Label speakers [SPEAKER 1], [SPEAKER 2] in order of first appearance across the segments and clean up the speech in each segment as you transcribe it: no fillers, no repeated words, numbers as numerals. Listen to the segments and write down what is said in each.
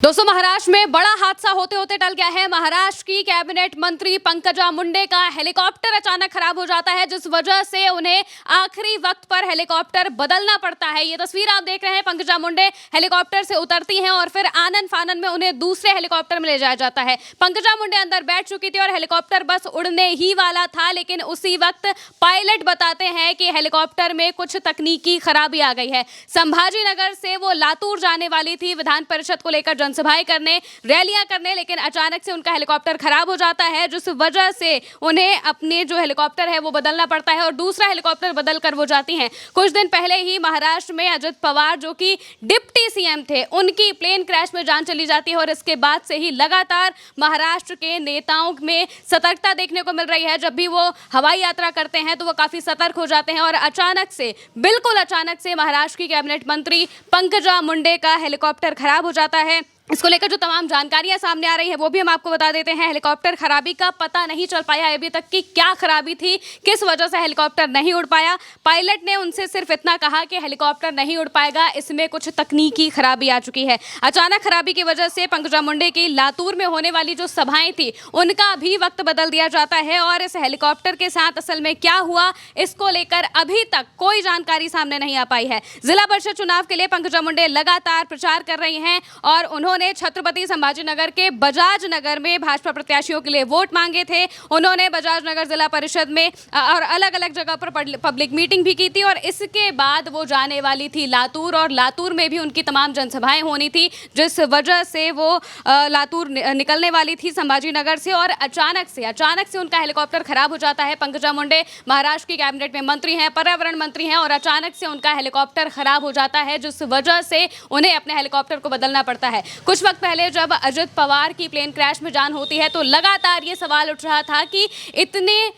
[SPEAKER 1] दोस्तों, महाराष्ट्र में बड़ा हादसा होते होते टल गया है। महाराष्ट्र की कैबिनेट मंत्री पंकजा मुंडे का हेलीकॉप्टर अचानक खराब हो जाता है, जिस वजह से उन्हें आखिरी वक्त पर हेलीकॉप्टर बदलना पड़ता है। ये तस्वीर आप देख रहे हैं, पंकजा मुंडे हेलीकॉप्टर से उतरती हैं और फिर आनन फानन में उन्हें दूसरे हेलीकॉप्टर में ले जाया जाता है। पंकजा मुंडे अंदर बैठ चुकी थी और हेलीकॉप्टर बस उड़ने ही वाला था, लेकिन उसी वक्त पायलट बताते हैं कि हेलीकॉप्टर में कुछ तकनीकी खराबी आ गई है। संभाजी नगर से वो लातूर जाने वाली थी विधान परिषद को लेकर जनसभाएं करने, रैलियां करने, लेकिन अचानक से उनका हेलीकॉप्टर खराब हो जाता है, जिस वजह से उन्हें अपने जो हेलीकॉप्टर है वो बदलना पड़ता है और दूसरा हेलीकॉप्टर बदल कर वो जाती हैं। कुछ दिन पहले ही महाराष्ट्र में अजित पवार, जो कि डिप्टी सीएम थे, उनकी प्लेन क्रैश में जान चली जाती है और इसके बाद से ही लगातार महाराष्ट्र के नेताओं में सतर्कता देखने को मिल रही है। जब भी वो हवाई यात्रा करते हैं तो वो काफी सतर्क हो जाते हैं और अचानक से, बिल्कुल अचानक से महाराष्ट्र की कैबिनेट मंत्री पंकजा मुंडे का हेलीकॉप्टर खराब हो जाता है। इसको लेकर जो तमाम जानकारियां सामने आ रही है वो भी हम आपको बता देते हैं। हेलीकॉप्टर खराबी का पता नहीं चल पाया अभी तक कि क्या खराबी थी, किस वजह से हेलीकॉप्टर नहीं उड़ पाया। पायलट ने उनसे सिर्फ इतना कहा कि हेलीकॉप्टर नहीं उड़ पाएगा, इसमें कुछ तकनीकी खराबी आ चुकी है। अचानक खराबी की वजह से पंकजा मुंडे की लातूर में होने वाली जो सभाएं थी उनका भी वक्त बदल दिया जाता है और इस हेलीकॉप्टर के साथ असल में क्या हुआ, इसको लेकर अभी तक कोई जानकारी सामने नहीं आ पाई है। जिला परिषद चुनाव के लिए पंकजा मुंडे लगातार प्रचार कर रही हैं और उन्होंने छत्रपति संभाजी नगर के बजाज नगर में भाजपा प्रत्याशियों के लिए वोट मांगे थे। उन्होंने बजाज नगर जिला परिषद में और अलग अलग जगह पर पब्लिक मीटिंग भी की थी और इसके बाद वो जाने वाली थी लातूर और लातूर में भी उनकी तमाम जनसभाएं होनी थी, जिस वजह से वो लातूर निकलने वाली थी संभाजी नगर से और अचानक से उनका हेलीकॉप्टर खराब हो जाता है। पंकजा मुंडे महाराष्ट्र की कैबिनेट में मंत्री हैं, पर्यावरण मंत्री हैं और अचानक से उनका हेलीकॉप्टर खराब हो जाता है, जिस वजह से उन्हें अपने हेलीकॉप्टर को बदलना पड़ता है। कुछ वक्त पहले जब अजित पवार की प्लेन क्रैश में जान होती है तो लगातार ये सवाल उठ रहा था कि इतने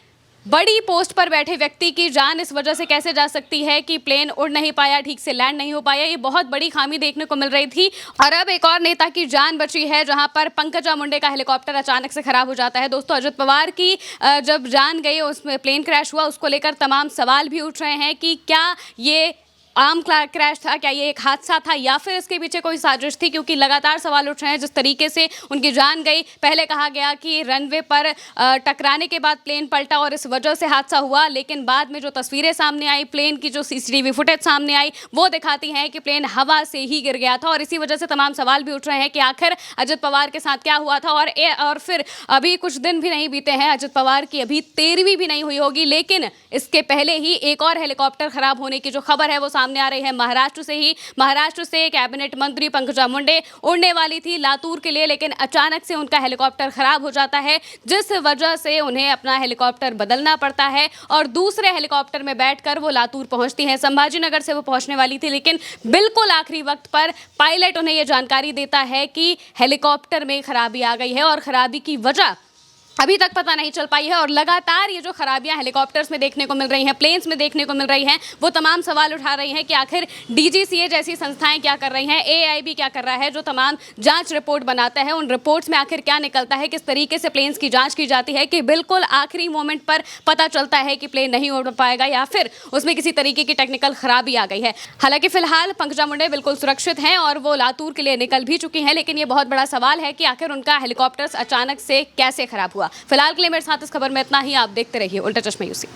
[SPEAKER 1] बड़ी पोस्ट पर बैठे व्यक्ति की जान इस वजह से कैसे जा सकती है कि प्लेन उड़ नहीं पाया, ठीक से लैंड नहीं हो पाया। ये बहुत बड़ी खामी देखने को मिल रही थी और अब एक और नेता की जान बची है, जहां पर पंकजा मुंडे का हेलीकॉप्टर अचानक से खराब हो जाता है। दोस्तों, अजित पवार की जब जान गई, उसमें प्लेन क्रैश हुआ, उसको लेकर तमाम सवाल भी उठ रहे हैं कि क्या ये आम क्रैश था, क्या ये एक हादसा था या फिर इसके पीछे कोई साजिश थी, क्योंकि लगातार सवाल उठ रहे हैं जिस तरीके से उनकी जान गई। पहले कहा गया कि रनवे पर टकराने के बाद प्लेन पलटा और इस वजह से हादसा हुआ, लेकिन बाद में जो तस्वीरें सामने आई, प्लेन की जो सीसीटीवी फुटेज सामने आई, वो दिखाती हैं कि प्लेन हवा से ही गिर गया था और इसी वजह से तमाम सवाल भी उठ रहे हैं कि आखिर अजित पवार के साथ क्या हुआ था। और फिर अभी कुछ दिन भी नहीं बीते हैं, अजित पवार की अभी 13वीं भी नहीं हुई होगी, लेकिन इसके पहले ही एक और हेलीकॉप्टर खराब होने की जो खबर है वो सामने आ रही है महाराष्ट्र से कैबिनेट मंत्री पंकजा मुंडे उड़ने वाली थी लातूर के लिए, लेकिन अचानक से उनका हेलीकॉप्टर खराब हो जाता है, जिस वजह से उन्हें अपना हेलीकॉप्टर बदलना पड़ता है और दूसरे हेलीकॉप्टर में बैठकर वो लातूर पहुंचती हैं। संभाजी नगर से वो पहुंचने वाली थी, लेकिन बिल्कुल आखिरी वक्त पर पायलट उन्हें यह जानकारी देता है कि हेलीकॉप्टर में खराबी आ गई है और खराबी की वजह अभी तक पता नहीं चल पाई है। और लगातार ये जो खराबियां हेलीकॉप्टर्स में देखने को मिल रही हैं, प्लेन्स में देखने को मिल रही हैं, वो तमाम सवाल उठा रही हैं कि आखिर डीजीसीए जैसी संस्थाएं क्या कर रही हैं, एआईबी क्या कर रहा है, जो तमाम जांच रिपोर्ट बनाता है, उन रिपोर्ट्स में आखिर क्या निकलता है, किस तरीके से प्लेन्स की जांच की जाती है कि बिल्कुल आखिरी मोमेंट पर पता चलता है कि प्लेन नहीं उड़ पाएगा या फिर उसमें किसी तरीके की टेक्निकल खराबी आ गई है। हालांकि फिलहाल पंकजा मुंडे बिल्कुल सुरक्षित हैं और वो लातूर के लिए निकल भी चुकी हैं, लेकिन ये बहुत बड़ा सवाल है कि आखिर उनका हेलीकॉप्टर अचानक से कैसे खराब हुआ। फिलहाल के लिए मेरे साथ इस खबर में इतना ही। आप देखते रहिए उल्टा चश्मा यूसी।